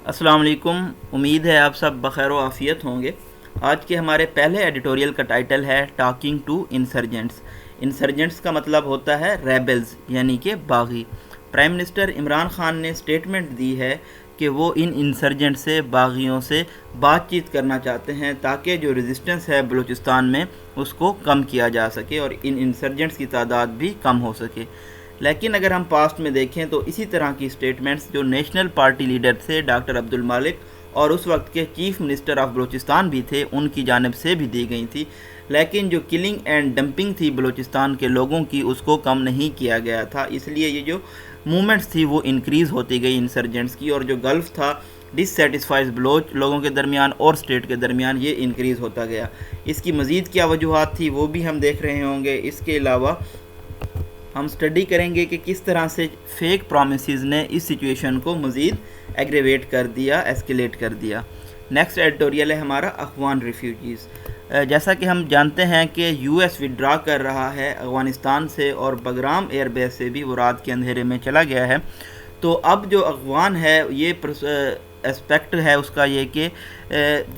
السلام علیکم، امید ہے آپ سب بخیر و عافیت ہوں گے۔ آج کے ہمارے پہلے ایڈیٹوریل کا ٹائٹل ہے ٹاکنگ ٹو انسرجنٹس۔ انسرجنٹس کا مطلب ہوتا ہے ریبلز، یعنی کہ باغی۔ پرائم منسٹر عمران خان نے سٹیٹمنٹ دی ہے کہ وہ ان انسرجنٹ سے، باغیوں سے بات چیت کرنا چاہتے ہیں تاکہ جو ریزسٹنس ہے بلوچستان میں اس کو کم کیا جا سکے اور ان انسرجنٹس کی تعداد بھی کم ہو سکے۔ لیکن اگر ہم پاسٹ میں دیکھیں تو اسی طرح کی سٹیٹمنٹس جو نیشنل پارٹی لیڈر تھے ڈاکٹر عبد المالک اور اس وقت کے چیف منسٹر آف بلوچستان بھی تھے، ان کی جانب سے بھی دی گئی تھی، لیکن جو کلنگ اینڈ ڈمپنگ تھی بلوچستان کے لوگوں کی اس کو کم نہیں کیا گیا تھا۔ اس لیے یہ جو موومنٹس تھی وہ انکریز ہوتی گئی انسرجنٹس کی، اور جو گلف تھا ڈس سیٹسفائز بلوچ لوگوں کے درمیان اور اسٹیٹ کے درمیان یہ انکریز ہوتا گیا۔ اس کی مزید کیا وجوہات تھی وہ بھی ہم دیکھ رہے ہوں گے۔ اس کے علاوہ ہم سٹڈی کریں گے کہ کس طرح سے فیک پرومسز نے اس سچویشن کو مزید ایگریویٹ کر دیا، ایسکیلیٹ کر دیا۔ نیکسٹ ایڈیٹوریل ہے ہمارا افغان ریفیوجیز۔ جیسا کہ ہم جانتے ہیں کہ یو ایس وڈرا کر رہا ہے افغانستان سے، اور بگرام ایئر بیس سے بھی وہ رات کے اندھیرے میں چلا گیا ہے۔ تو اب جو افغان ہے یہ اسپیکٹ ہے اس کا یہ کہ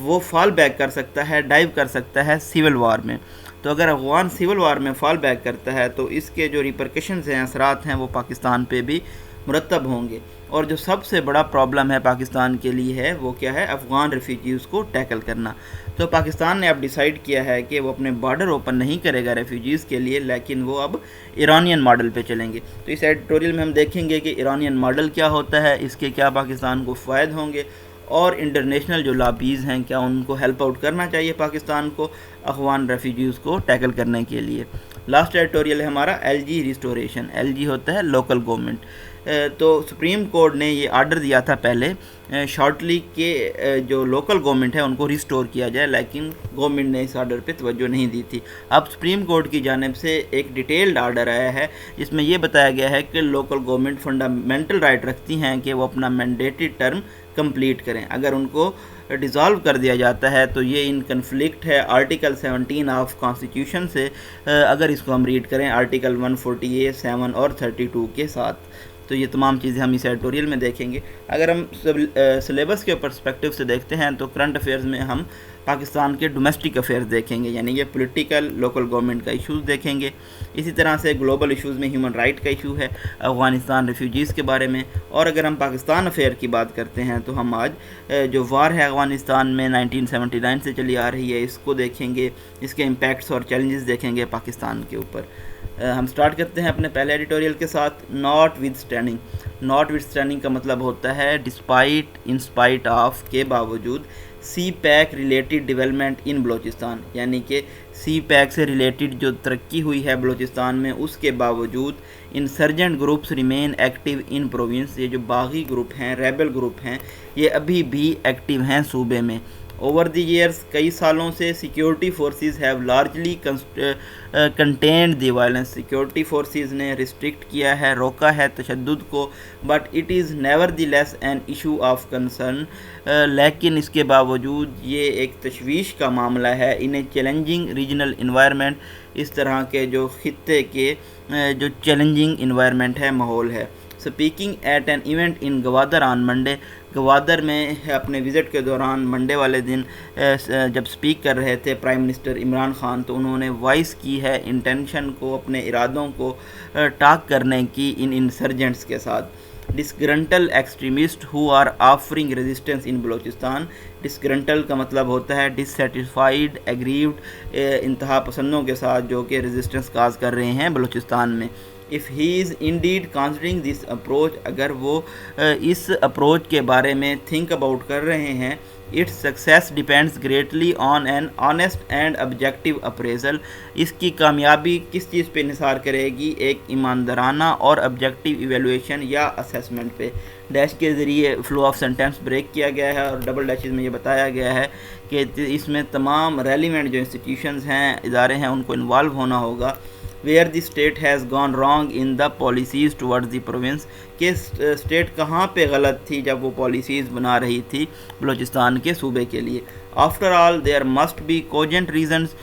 وہ فال بیک کر سکتا ہے، ڈائیو کر سکتا ہے سیول وار میں۔ تو اگر افغان سیول وار میں فال بیک کرتا ہے تو اس کے جو ریپرکشنز ہیں، اثرات ہیں، وہ پاکستان پہ بھی مرتب ہوں گے۔ اور جو سب سے بڑا پرابلم ہے پاکستان کے لیے ہے وہ کیا ہے؟ افغان ریفیوجیز کو ٹیکل کرنا۔ تو پاکستان نے اب ڈیسائیڈ کیا ہے کہ وہ اپنے بارڈر اوپن نہیں کرے گا ریفیوجیز کے لیے، لیکن وہ اب ایرانین ماڈل پہ چلیں گے۔ تو اس ایڈیٹوریل میں ہم دیکھیں گے کہ ایرانین ماڈل کیا ہوتا ہے، اس کے کیا پاکستان کو فوائد ہوں گے، اور انٹرنیشنل جو لابیز ہیں کیا ان کو ہیلپ آؤٹ کرنا چاہیے پاکستان کو افغان ریفیوجیز کو ٹیکل کرنے کے لیے۔ لاسٹ ایڈیٹوریل ہے ہمارا L G restoration. L G ہوتا ہے لوکل گورنمنٹ۔ تو سپریم کورٹ نے یہ آرڈر دیا تھا پہلے شارٹلی کہ جو لوکل گورنمنٹ ہے ان کو ریسٹور کیا جائے، لیکن گورنمنٹ نے اس آرڈر پہ توجہ نہیں دی تھی۔ اب سپریم کورٹ کی جانب سے ایک ڈیٹیلڈ آرڈر آیا ہے جس میں یہ بتایا گیا ہے کہ لوکل گورنمنٹ فنڈامنٹل رائٹ رکھتی ہیں کہ وہ اپنا مینڈیٹری ٹرم کمپلیٹ کریں۔ اگر ان کو ڈیزالو کر دیا جاتا ہے تو یہ ان کنفلکٹ ہے آرٹیکل 17 آف کانسٹیٹیوشن سے، اگر اس کو ہم ریڈ کریں آرٹیکل 148، 7 اور 32 کے ساتھ۔ تو یہ تمام چیزیں ہم اس ایڈیٹوریل میں دیکھیں گے۔ اگر ہم سلیبس کے پرسپیکٹیو سے دیکھتے ہیں تو کرنٹ افیئرز میں ہم پاکستان کے ڈومیسٹک افیئرز دیکھیں گے، یعنی یہ پولیٹیکل لوکل گورنمنٹ کا ایشوز دیکھیں گے۔ اسی طرح سے گلوبل ایشوز میں ہیومن رائٹ کا ایشو ہے، افغانستان ریفیوجیز کے بارے میں۔ اور اگر ہم پاکستان افیئر کی بات کرتے ہیں تو ہم آج جو وار ہے افغانستان میں 1979 سے چلی آ رہی ہے اس کو دیکھیں گے، اس کے امپیکٹس اور چیلنجز دیکھیں گے پاکستان کے اوپر۔ ہم سٹارٹ کرتے ہیں اپنے پہلے ایڈیٹوریل کے ساتھ notwithstanding. Notwithstanding کا مطلب ہوتا ہے ڈسپائٹ، انسپائٹ آف کے باوجود، CPEC related development in Balochistan, یعنی کہ سی پیک سے ریلیٹڈ جو ترقی ہوئی ہے بلوچستان میں اس کے باوجود insurgent groups remain active in province. یہ جو باغی گروپ ہیں، ریبل گروپ ہیں، یہ ابھی بھی ایکٹیو ہیں صوبے میں۔ اوور دی ایئرس کئی سالوں سے security forces have largely contained the violence. Security forces نے ریسٹرکٹ کیا ہے، روکا ہے تشدد کو، but it is nevertheless an issue of concern. لیکن اس کے باوجود یہ ایک تشویش کا معاملہ ہے ان اے چیلنجنگ ریجنل انوائرمنٹ، اس طرح کے جو خطے کے جو چیلنجنگ انوائرمنٹ ہے، ماحول ہے۔ Speaking at an event in Gwadar on Monday, Gwadar میں اپنے وزٹ کے دوران منڈے والے دن جب سپیک کر رہے تھے پرائم منسٹر عمران خان تو انہوں نے وائس کی ہے انٹینشن کو، اپنے ارادوں کو ٹاک کرنے کی ان انسرجنٹس کے ساتھ۔ Disgruntled extremists who are offering resistance in Balochistan. Disgruntled کا مطلب ہوتا ہے ڈس سیٹسفائیڈ، ایگریوڈ، انتہا پسندوں کے ساتھ جو کہ ریزسٹنس کاز کر رہے ہیں بلوچستان میں۔ if he is indeed considering this approach، اگر وہ اس اپروچ کے بارے میں تھنک اباؤٹ کر رہے ہیں، its success depends greatly on an honest and objective appraisal، اس کی کامیابی کس چیز پہ انحصار کرے گی؟ ایک ایماندارانہ اور آبجیکٹیو ایویلویشن یا اسیسمنٹ پہ۔ ڈیش کے ذریعے فلو آف سینٹینس بریک کیا گیا ہے اور ڈبل ڈیشز میں یہ بتایا گیا ہے کہ اس میں تمام ریلیونٹ جو انسٹیٹیوشنز ہیں، ادارے ہیں، ان کو انوالو ہونا ہوگا۔ Where the state has gone wrong in the policies towards the province, کہ اسٹیٹ کہاں پہ غلط تھی جب وہ پالیسیز بنا رہی تھی بلوچستان کے صوبے کے لیے۔ After all there must be cogent reasons,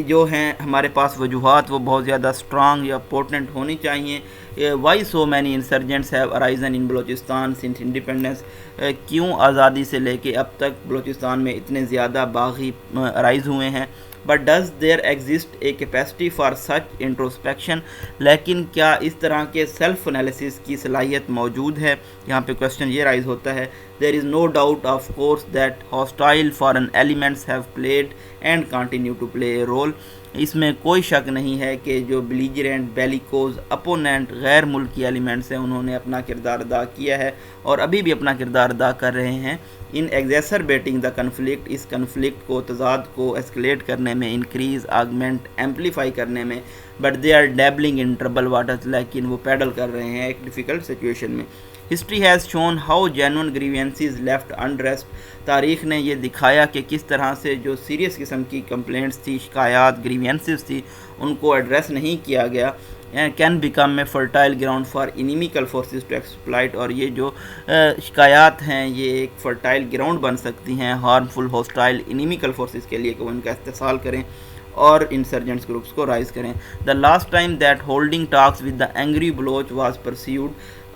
جو ہیں ہمارے پاس وجوہات وہ بہت زیادہ اسٹرانگ یا پورٹنٹ ہونی چاہیے. Why so many insurgents have arisen in Balochistan since independence. کیوں آزادی سے لے کے اب تک بلوچستان میں اتنے زیادہ باغی ارائز ہوئے ہیں. But does there exist a capacity for such introspection. لیکن کیا اس طرح کے سیلف انالیسس کی صلاحیت موجود ہے. یہاں پہ کوشچن یہ رائز ہوتا ہے. There is no doubt of course that hostile foreign elements have played and continue to play a role. اس میں کوئی شک نہیں ہے کہ جو بلیجرینٹ بیلیکوز اپوننٹ غیر ملکی ایلیمنٹس ہیں انہوں نے اپنا کردار ادا کیا ہے اور ابھی بھی اپنا کردار ادا کر رہے ہیں ان ایگزیسربیٹنگ دا کنفلکٹ. اس کنفلکٹ کو تضاد کو ایسکلیٹ کرنے میں, انکریز آگمنٹ ایمپلیفائی کرنے میں. But they are dabbling in troubled waters. لیکن وہ پیڈل کر رہے ہیں ایک ڈیفیکلٹ سچویشن میں. History has shown how genuine grievances left unaddressed. تاریخ نے یہ دکھایا کہ کس طرح سے جو سیریس قسم کی کمپلینٹس تھی, شکایات, گریوینسز تھی, ان کو ایڈریس نہیں کیا گیا. Can become a fertile ground for inimical forces to exploit. اور یہ جو شکایات ہیں یہ ایک فرٹائل گراؤنڈ بن سکتی ہیں ہارمفل ہوسٹائل انیمیکل فورسز کے لیے کہ وہ ان کا استحصال کریں اور انسرجنٹس گروپس کو رائز کریں. The last time that holding talks with the angry Baloch was perceived.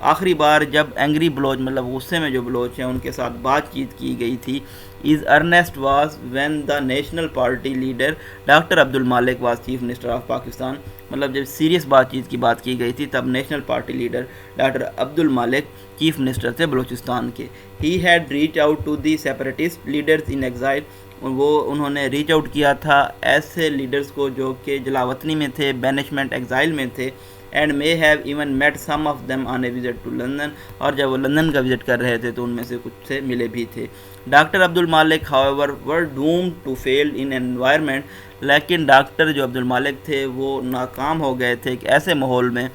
آخری بار جب اینگری بلوچ مطلب غصے میں جو بلوچ ہیں ان کے ساتھ بات چیت کی گئی تھی, as earnest was when the national party leader doctor Abdul Malik was chief minister of Pakistan. مطلب جب سیریس بات چیت کی بات کی گئی تھی تب national party leader doctor Abdul Malik chief minister تھے بلوچستان کے. He had reach out to the separatist leaders in exile. انہوں نے ریچ آؤٹ کیا تھا ایسے لیڈرز کو جو کہ جلاوطنی میں تھے, بینشمنٹ ایگزائل میں تھے. And may have even met some of them on a visit to London. اور جب وہ لندن کا وزٹ کر رہے تھے تو ان میں سے کچھ سے ملے بھی تھے. Doctor Abdul Malik however were doomed to fail in an environment. لیکن ڈاکٹر جو عبد المالک تھے وہ ناکام ہو گئے تھے ایک ایسے ماحول میں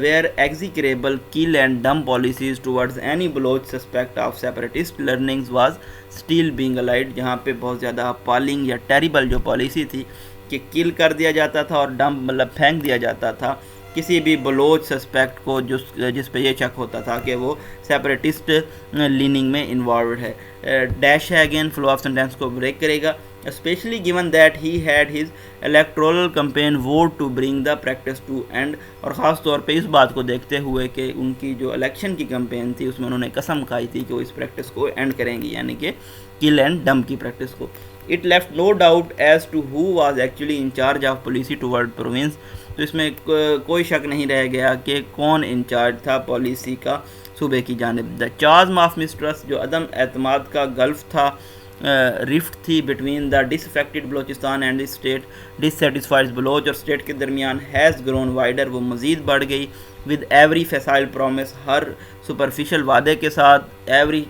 where execrable kill and dump policies towards any Baloch suspect of separatist learnings was still being allied. جہاں پہ بہت زیادہ اپالنگ یا ٹیریبل جو پالیسی تھی کہ کل کر دیا جاتا تھا اور ڈمپ مطلب پھینک دیا جاتا تھا کسی بھی بلوچ سسپیکٹ کو جس پہ یہ شک ہوتا تھا کہ وہ سیپریٹسٹ لیننگ میں انوالوڈ ہے. ڈیش ہے اگین فلو آف سینٹینس کو بریک کرے گا. especially given that he had his electoral campaign vote to bring the practice to end. اور خاص طور پہ اس بات کو دیکھتے ہوئے کہ ان کی جو الیکشن کی کمپین تھی اس میں انہوں نے قسم کھائی تھی کہ وہ اس پریکٹس کو اینڈ کریں گی, یعنی کہ کل اینڈ ڈمپ کی پریکٹس کو. It left no doubt as to who was actually in charge of policy toward province. تو اس میں کوئی شک نہیں رہ گیا کہ کون انچارج تھا پالیسی کا صوبے کی جانب. دا چازم آف مسٹرسٹ جو عدم اعتماد کا گلف تھا, رفٹ تھی between the disaffected Balochistan and state, dissatisfied Baloch اور اسٹیٹ کے درمیان, ہیز گرون وائڈر وہ مزید بڑھ گئی. ود ایوری فیسائل پرومس ہر سپرفیشل وعدے کے ساتھ, ایوری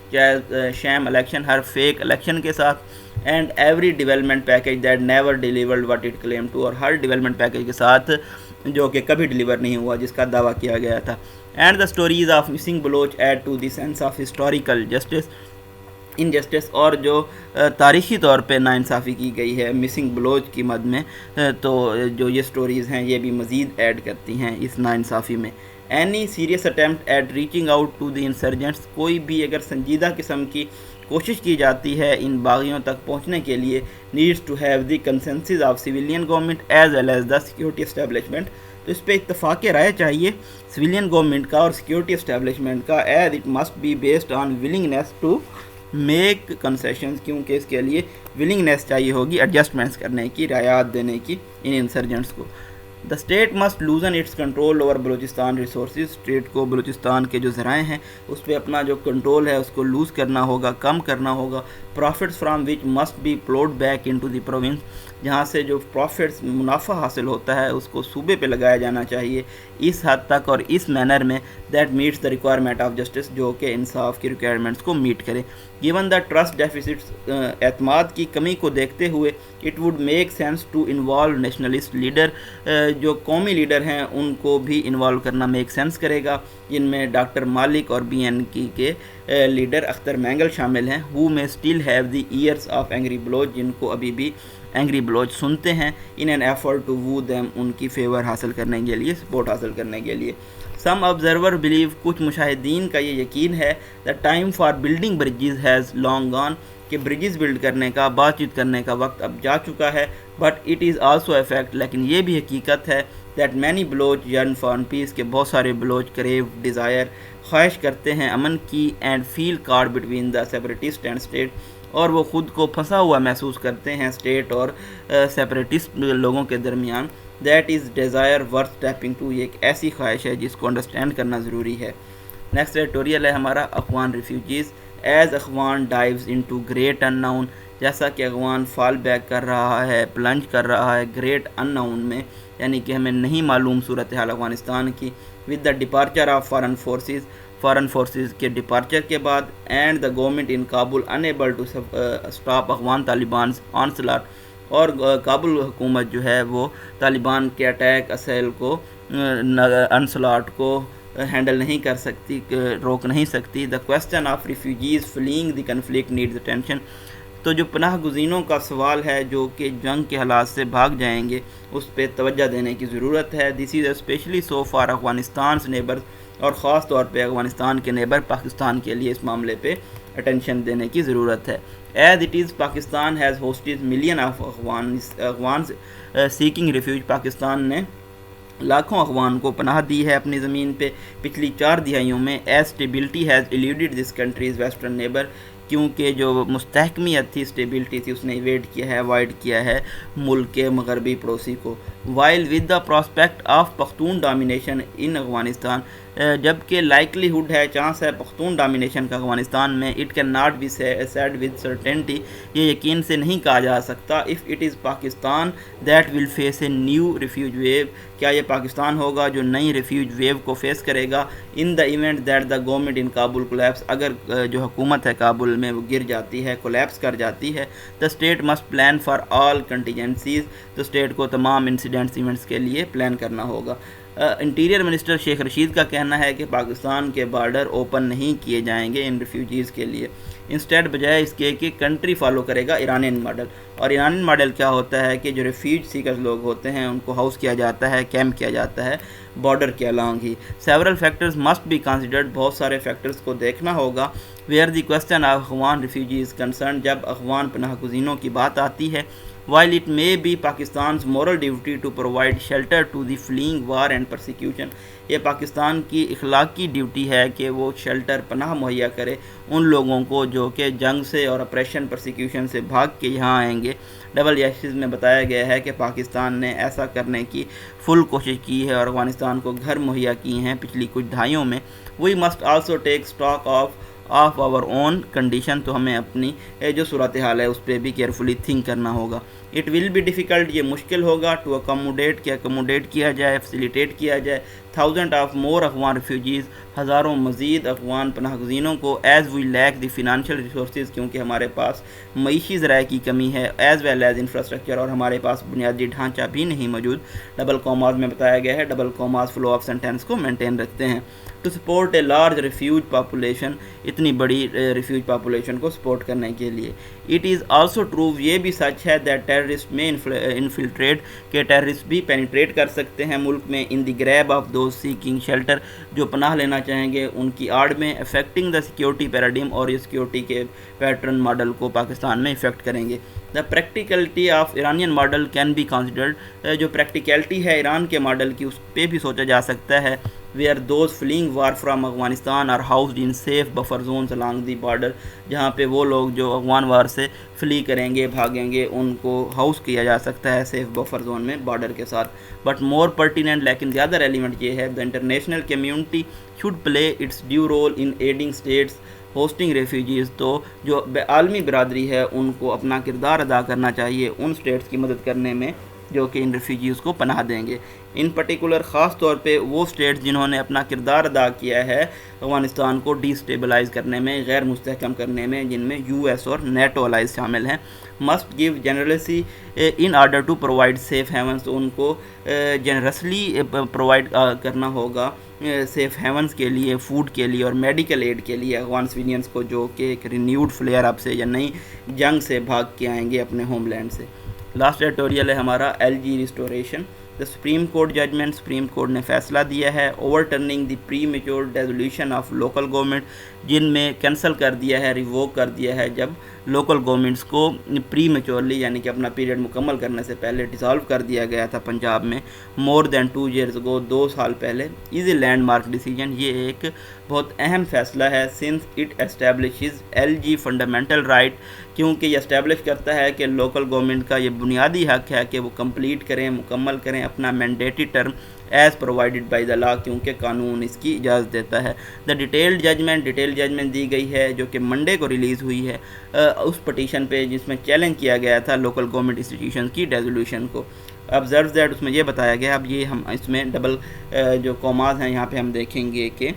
شیم الیکشن ہر فیک الیکشن کے ساتھ, and every development package that never delivered what it claim to, اور ہر ڈیولپمنٹ پیکیج کے ساتھ جو کہ کبھی ڈیلیور نہیں ہوا جس کا دعویٰ کیا گیا تھا. And the stories of missing Baloch add to the sense of historical justice injustice, اور جو تاریخی طور پہ ناانصافی کی گئی ہے مسنگ بلوچ کی مد میں, تو جو یہ سٹوریز ہیں یہ بھی مزید ایڈ کرتی ہیں اس ناانصافی میں. Any serious attempt at reaching out to the insurgents, کوئی بھی اگر سنجیدہ قسم کی کوشش کی جاتی ہے ان باغیوں تک پہنچنے کے لیے, needs to have the consensus of civilian government as well as the security establishment. تو اس پہ اتفاق رائے چاہیے سویلین گورنمنٹ کا اور سیکورٹی اسٹیبلشمنٹ کا, as it must be based on willingness to make concessions, کیونکہ اس کے لیے ولنگنیس چاہیے ہوگی ایڈجسٹمنٹس کرنے کی, رعایت دینے کی ان انسرجنٹس کو. The state must loosen its control over Balochistan resources, state کو بلوچستان کے جو ذرائع ہیں اس پہ اپنا جو کنٹرول ہے اس کو لوز کرنا ہوگا, کم کرنا ہوگا. Profits from which must be ploughed back into the province, جہاں سے جو پروفٹس منافع حاصل ہوتا ہے اس کو صوبے پہ لگایا جانا چاہیے اس حد تک اور اس مینر میں that meets the requirement of justice, جو کہ انصاف کی ریکوائرمنٹس کو میٹ کرے. گیون دا ٹرسٹ ڈیفیسٹس, اعتماد کی کمی کو دیکھتے ہوئے it would make sense to involve nationalist leader, جو قومی لیڈر ہیں ان کو بھی انوالو کرنا میک سینس کرے گا, جن میں ڈاکٹر مالک اور بی این کی کے لیڈر اختر مینگل شامل ہیں. ہو میں still have the years of angry Baloch, جن کو ابھی بھی اینگری بلوچ سنتے ہیں, ان این ایفرٹ ٹو وو دیم, ان کی فیور حاصل کرنے کے لیے, سپورٹ حاصل کرنے کے لیے. سم آبزرور بلیو، کچھ مشاہدین کا یہ یقین ہے the time for building bridges has long gone, کہ بریجز بلڈ کرنے کا، بات چیت کرنے کا وقت اب جا چکا ہے. But it is also a fact, لیکن یہ بھی حقیقت ہے دیٹ مینی بلوچ یرن فار پیس، کہ بہت سارے بلوچ کریو ڈیزائر، خواہش کرتے ہیں امن کی، and feel caught between the separatist and state, اور وہ خود کو پھنسا ہوا محسوس کرتے ہیں اسٹیٹ اور سیپریٹسٹ لوگوں کے درمیان. That is desire worth tapping to, یہ ایک ایسی خواہش ہے جس کو انڈرسٹینڈ کرنا ضروری ہے. نیکسٹ ایڈیٹوریل ہے ہمارا اخوان ریفیوجیز. ایز اخوان dives into great in noun, جیسا کہ اخوان فال بیک کر رہا ہے، پلنج کر رہا ہے گریٹ ان ناؤن میں، یعنی کہ ہمیں نہیں معلوم صورتحال افغانستان کی. With the departure of foreign forces کے ڈپارچر کے بعد، and the government in Kabul unable to stop Afghan Taliban's onslaught, اور کابل حکومت جو ہے وہ طالبان کے اٹیک اسیل کو، انسلاٹ کو ہینڈل نہیں کر سکتی، روک نہیں سکتی. The question of refugees fleeing the conflict needs attention, تو جو پناہ گزینوں کا سوال ہے جو کہ جنگ کے حالات سے بھاگ جائیں گے، اس پہ توجہ دینے کی ضرورت ہے. دس از اسپیشلی سو فار افغانستان's نیبرز، اور خاص طور پہ افغانستان کے نیبر پاکستان کے لیے اس معاملے پہ اٹینشن دینے کی ضرورت ہے. As it is Pakistan has hosted million of Afghans seeking refuge, Pakistan نے لاکھوں افغان کو پناہ دی ہے اپنی زمین پہ پچھلی 4 دہائیوں میں. As stability has eluded this country's western neighbour, کیونکہ جو مستحکمیت تھی، اسٹیبلٹی تھی، اس نے ایویڈ کیا ہے، اوائڈ کیا ہے ملک کے مغربی پڑوسی کو. While with the prospect of Pashtun domination in Afghanistan, جبکہ لائکلی ہوڈ ہے، چانس ہے پختون ڈومینیشن کا افغانستان میں. It can not be said with certainty, یہ یقین سے نہیں کہا جا سکتا. If it is Pakistan that will face a new refugee wave, کیا یہ پاکستان ہوگا جو نئی ریفیوج ویو کو فیس کرے گا. In the event that the government in Kabul collapse, اگر جو حکومت ہے کابل میں وہ گر جاتی ہے، کولیپس کر جاتی ہے. دا state must plan for all contingencies, تو اسٹیٹ کو تمام انسیڈنٹس ایونٹس کے لیے پلان کرنا ہوگا. انٹیریئر منسٹر شیخ رشید کا کہنا ہے کہ پاکستان کے بارڈر اوپن نہیں کیے جائیں گے ان ریفیوجیز کے لیے. انسٹیڈ بجائے اس کے کہ کنٹری فالو کرے گا ایرانین ماڈل. اور ایرانین ماڈل کیا ہوتا ہے کہ جو ریفیوج سیکرز لوگ ہوتے ہیں ان کو ہاؤس کیا جاتا ہے، کیمپ کیا جاتا ہے بارڈر کے along he. Several factors must be considered, بہت سارے فیکٹرز کو دیکھنا ہوگا. Where the question of Afghan refugees concern, جب افغان پناہ گزینوں کی بات آتی ہے. while it may be Pakistan's moral duty to provide shelter to the fleeing war and persecution، یہ پاکستان کی اخلاقی ڈیوٹی ہے کہ وہ شیلٹر، پناہ مہیا کرے ان لوگوں کو جو کہ جنگ سے اور اپریشن پرسیکیوشن سے بھاگ کے یہاں آئیں گے. ڈبل ایکسز میں بتایا گیا ہے کہ پاکستان نے ایسا کرنے کی فل کوشش کی ہے اور افغانستان کو گھر مہیا کی ہیں پچھلی کچھ دہائیوں میں. We must also take stock of our own condition, تو ہمیں اپنی جو صورتحال ہے اس پہ بھی کیئرفلی تھنک کرنا ہوگا. اٹ ول بی ڈیفیکلٹ، یہ مشکل ہوگا ٹو اکوموڈیٹ کیا جائے، فیسیلیٹیٹ کیا جائے thousand of more Afghan refugees, ہزاروں مزید افغان پناہ گزینوں کو. As we lack the financial resources, کیونکہ ہمارے پاس معیشی ذرائع کی کمی ہے. ایز ویل ایز انفراسٹرکچر، اور ہمارے پاس بنیادی ڈھانچہ بھی نہیں موجود. ڈبل کوماز میں بتایا گیا ہے، double commas flow of sentence کو مینٹین رکھتے ہیں. To support a large refugee population, اتنی بڑی ریفیوج پاپولیشن کو سپورٹ کرنے کے لیے. اٹ از آلسو ٹرو، یہ بھی سچ ہے دیٹ ٹیررسٹ میں انفلٹریٹ، کہ ٹیررسٹ بھی پینیٹریٹ کر سکتے ہیں ملک میں. ان دی گریب آف دوز سیکنگ شیلٹر، جو پناہ لینا چاہیں گے ان کی آڑ میں. افیکٹنگ دا سیکیورٹی پیراڈیم، اور یہ سیکیورٹی کے پیٹرن ماڈل کو پاکستان میں افیکٹ کریں گے. The practicality of Iranian model can be considered, جو پریکٹیکلٹی ہے ایران کے ماڈل کی اس پہ بھی سوچا جا سکتا ہے. Where those fleeing war from Afghanistan are housed in safe buffer zones along the border, جہاں پہ وہ لوگ جو افغان وار سے فلی کریں گے، بھاگیں گے، ان کو ہاؤس کیا جا سکتا ہے سیف بفر زون میں بارڈر کے ساتھ. بٹ مور پرٹیننٹ، لیکن زیادہ ریلیونٹ یہ ہے، the international community should play its due role in aiding states hosting refugees, تو جو عالمی برادری ہے ان کو اپنا کردار ادا کرنا چاہیے ان اسٹیٹس کی مدد کرنے میں جو کہ ان ریفیوجیز کو پناہ دیں گے. ان پرٹیکولر خاص طور پہ وہ اسٹیٹس جنہوں نے اپنا کردار ادا کیا ہے افغانستان کو ڈی اسٹیبلائز کرنے میں، غیر مستحکم کرنے میں، جن میں یو ایس اور نیٹو الائز شامل ہیں. Must give generously in order to provide safe havens, تو ان کو جنرسلی پرووائڈ کرنا ہوگا سیف ہیونس کے لیے، فوڈ کے لیے اور میڈیکل ایڈ کے لیے افغان سویلینس کو جو کہ ایک رینیوڈ فلیئر اپ سے یا نئی جنگ سے بھاگ کے آئیں گے اپنے ہوم لینڈ سے. لاسٹ ایڈیٹوریل ہے ہمارا L G restoration. The supreme court judgment, supreme court نے فیصلہ دیا ہے overturning the premature resolution of local government, جن میں کینسل کر دیا ہے، ریووک کر دیا ہے جب لوکل گورنمنٹس کو پری میچورلی یعنی کہ اپنا پیریڈ مکمل کرنے سے پہلے ڈیزالو کر دیا گیا تھا پنجاب میں مور دین 2 years ago، 2 سال پہلے۔ از اے لینڈ مارک ڈیسیجن، یہ ایک بہت اہم فیصلہ ہے since it establishes LG fundamental right, کیونکہ یہ اسٹیبلش کرتا ہے کہ لوکل گورنمنٹ کا یہ بنیادی حق ہے کہ وہ کمپلیٹ کریں، مکمل کریں اپنا mandatory term as provided by the law, کیونکہ قانون اس کی اجازت دیتا ہے۔ دا ڈیٹیلڈ ججمنٹ دی گئی ہے جو کہ منڈے کو ریلیز ہوئی ہے اس پٹیشن پہ جس میں چیلنج کیا گیا تھا لوکل گورنمنٹ انسٹیٹیوشن کی ریزولوشن کو۔ observes that اس میں یہ بتایا گیا، اب یہ ہم اس میں ڈبل جو کوماز ہیں یہاں پہ ہم دیکھیں گے کہ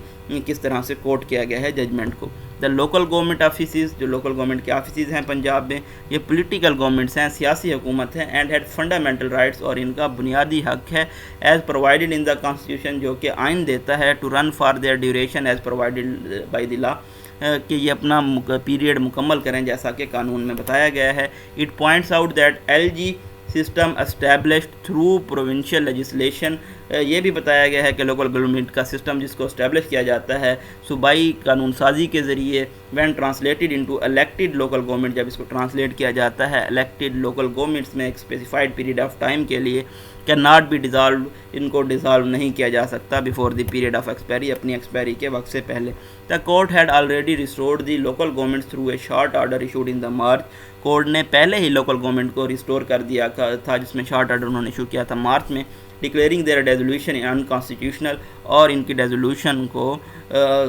کس طرح سے کوٹ کیا گیا ہے ججمنٹ کو۔ دا لوکل گورنمنٹ آفیسز، جو لوکل گورنمنٹ کے آفیسز ہیں پنجاب میں، یہ پولیٹیکل گورنمنٹس ہیں، سیاسی حکومت ہیں، اینڈ ہیڈ فنڈامنٹل رائٹس، اور ان کا بنیادی حق ہے as provided in the constitution, جو کہ آئین دیتا ہے، to run for their duration as provided by the law, کہ یہ اپنا پیریڈ مکمل کریں جیسا کہ قانون میں بتایا گیا ہے۔ It points out that LG system established through provincial legislation, یہ بھی بتایا گیا ہے کہ لوکل گورنمنٹ کا سسٹم جس کو اسٹیبلش کیا جاتا ہے صوبائی قانون سازی کے ذریعے، when translated into elected local government, جب اس کو ٹرانسلیٹ کیا جاتا ہے الیکٹڈ لوکل گورنمنٹس میں ایک اسپیسیفائڈ پیریڈ آف ٹائم کے لیے، کین ناٹ بی ڈیزالوڈ، ان کو ڈیزالو نہیں کیا جا سکتا before the period of expiry, اپنی ایکسپائری کے وقت سے پہلے۔ The court had already restored the local governments through a short order issued in the March, court نے پہلے ہی لوکل گورنمنٹ کو ریسٹور کر دیا تھا جس میں شارٹ آرڈر انہوں نے ایشو کیا تھا مارچ میں، ڈکلیئرنگ دیئر ریزولوشن انکانسٹیٹیوشنل، اور ان کی ریزولوشن کو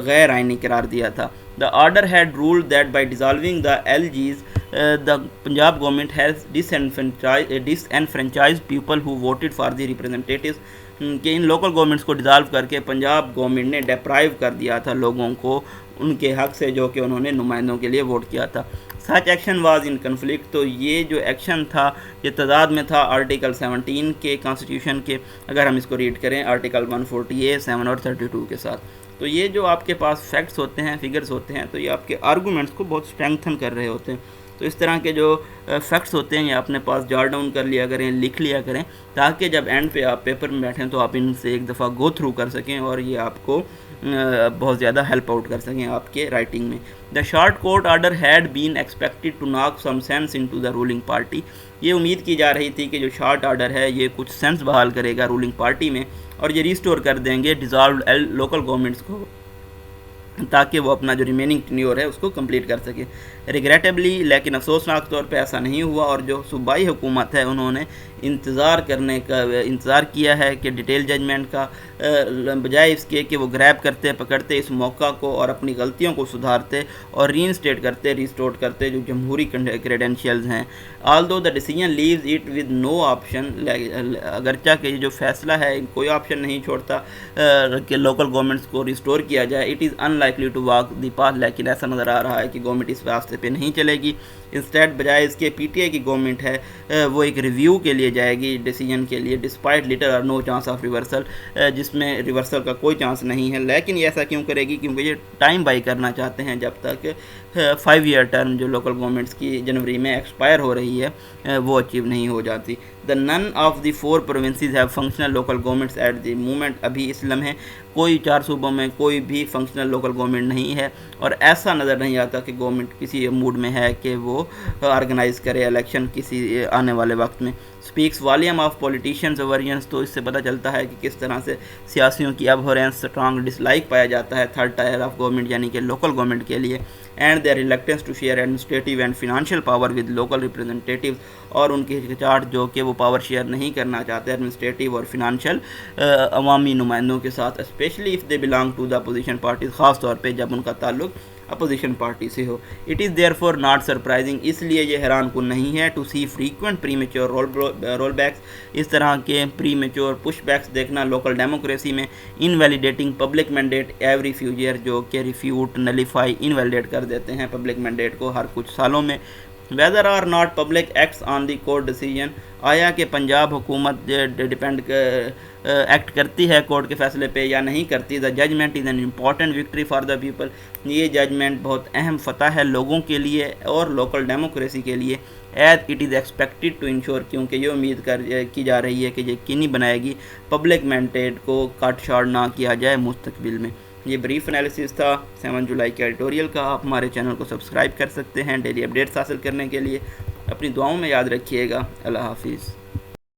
غیر آئینی قرار دیا تھا۔ The order had ruled that by dissolving the LGs the Punjab government has disenfranchised people who voted for the representatives، کہ ان لوکل گورنمنٹس کو ڈیزالو کر کے پنجاب گورنمنٹ نے ڈیپرائیو کر دیا تھا لوگوں کو ان کے حق سے جو کہ انہوں نے نمائندوں کے لیے ووٹ کیا تھا۔ سچ ایکشن واز ان کنفلکٹ، تو یہ جو ایکشن تھا یہ تضاد میں تھا آرٹیکل 17 کے کانسٹیٹیوشن کے، اگر ہم اس کو ریڈ کریں آرٹیکل 148، 7 اور 32 کے ساتھ۔ تو یہ جو آپ کے پاس فیکٹس ہوتے ہیں، فگرز ہوتے ہیں، تو یہ آپ کے آرگومنٹس کو بہت اسٹرینگتھن کر رہے ہوتے ہیں۔ تو اس طرح کے جو فیکٹس ہوتے ہیں یہ اپنے پاس جار ڈاؤن کر لیا کریں، لکھ لیا کریں، تاکہ جب اینڈ پہ آپ پیپر میں بیٹھیں تو آپ ان سے ایک دفعہ گو تھرو کر سکیں اور یہ آپ کو بہت زیادہ ہیلپ آؤٹ کر سکیں آپ کے رائٹنگ میں۔ The short court order had been expected to knock some sense into the ruling party, یہ امید کی جا رہی تھی کہ جو شارٹ آرڈر ہے یہ کچھ سینس بحال کرے گا رولنگ پارٹی میں، اور یہ ریسٹور کر دیں گے ڈیزالوڈ لوکل گورنمنٹس کو، تاکہ وہ اپنا جو ریمیننگ ٹینیور ہے اس کو کمپلیٹ کر سکے۔ ریگریٹیبلی، لیکن افسوسناک طور پہ ایسا نہیں ہوا، اور جو صوبائی حکومت ہے انہوں نے انتظار کیا ہے کہ ڈیٹیل ججمنٹ کا، بجائے اس کے کہ وہ گریب کرتے پکڑتے اس موقع کو اور اپنی غلطیوں کو سدھارتے اور ری انسٹیٹ کرتے، ریسٹور کرتے جو جمہوری کریڈینشیلز ہیں۔ Although the decision leaves it with no option, اگرچہ کہ یہ جو فیصلہ ہے کوئی آپشن نہیں چھوڑتا کہ لوکل گورنمنٹس کو ریسٹور کیا جائے، it is unlikely to walk the path, لیکن ایسا نظر آ رہا ہے کہ گورنمنٹ اس راستے پہ نہیں چلے گی۔ انسٹیٹ بجائے اس کے PTI کی گورنمنٹ ہے وہ ایک ریویو کے لیے جائے گی ڈیسیجن کے لیے، ڈسپائٹ لیٹر اور نو چانس آف ریورسل، جس میں ریورسل کا کوئی چانس نہیں ہے۔ لیکن یہ ایسا کیوں کرے گی؟ کیونکہ یہ ٹائم بائی کرنا چاہتے ہیں جب تک 5 year ٹرم جو لوکل گورنمنٹس کی جنوری میں ایکسپائر ہو رہی ہے وہ اچیو نہیں ہو جاتی۔ The none of the 4 provinces have functional local governments at the moment, ابھی اس لمحے کوئی 4 صوبوں میں کوئی بھی فنکشنل لوکل گورنمنٹ نہیں ہے، اور ایسا نظر نہیں آتا کہ گورنمنٹ کسی موڈ میں ہے کہ وہ آرگنائز کرے الیکشن کسی آنے والے وقت میں۔ اسپیکس والیوم آف پولیٹیشینز اوورینس، تو اس سے پتہ چلتا ہے کہ کس طرح سے سیاسیوں کی ابہورینس، اسٹرانگ ڈس لائک پایا جاتا ہے 3rd tier آف گورنمنٹ یعنی کہ لوکل گورنمنٹ کے لیے، and their reluctance to share administrative and financial power with local representatives, اور ان کی ہچکچاہٹ جو کہ وہ پاور شیئر نہیں کرنا چاہتے ایڈمنسٹریٹو اور فنانشیل عوامی نمائندوں کے ساتھ، especially if they belong to the opposition parties, خاص طور پہ جب ان کا تعلق اپوزیشن پارٹی سے ہو۔ It is therefore not surprising, اس لیے یہ حیران کن نہیں ہے to see frequent premature rollbacks, اس طرح کے پری میچور پش بیکس دیکھنا لوکل ڈیموکریسی میں، invalidating public mandate every few year, جو کہ ریفیوٹ، نلیفائی، انویلیڈیٹ کر دیتے ہیں پبلک مینڈیٹ کو ہر کچھ سالوں میں، whether or not public acts on the court decision, آیا کہ پنجاب حکومت ایکٹ کرتی ہے کورٹ کے فیصلے پہ یا نہیں کرتی. The judgment is an important victory for the people, یہ ججمنٹ بہت اہم فتح ہے لوگوں کے لیے اور لوکل ڈیموکریسی کے لیے. As it is expected to ensure, کیونکہ یہ امید کی جا رہی ہے کہ یقینی بنائے گی پبلک مینڈیٹ کو کاٹ چھاڑ نہ کیا جائے مستقبل میں. یہ بریف انالیسس تھا 7 جولائی کے ایڈیٹوریل کا. آپ ہمارے چینل کو سبسکرائب کر سکتے ہیں ڈیلی اپڈیٹس حاصل کرنے کے لیے. اپنی دعاؤں میں یاد رکھیے گا. اللہ حافظ.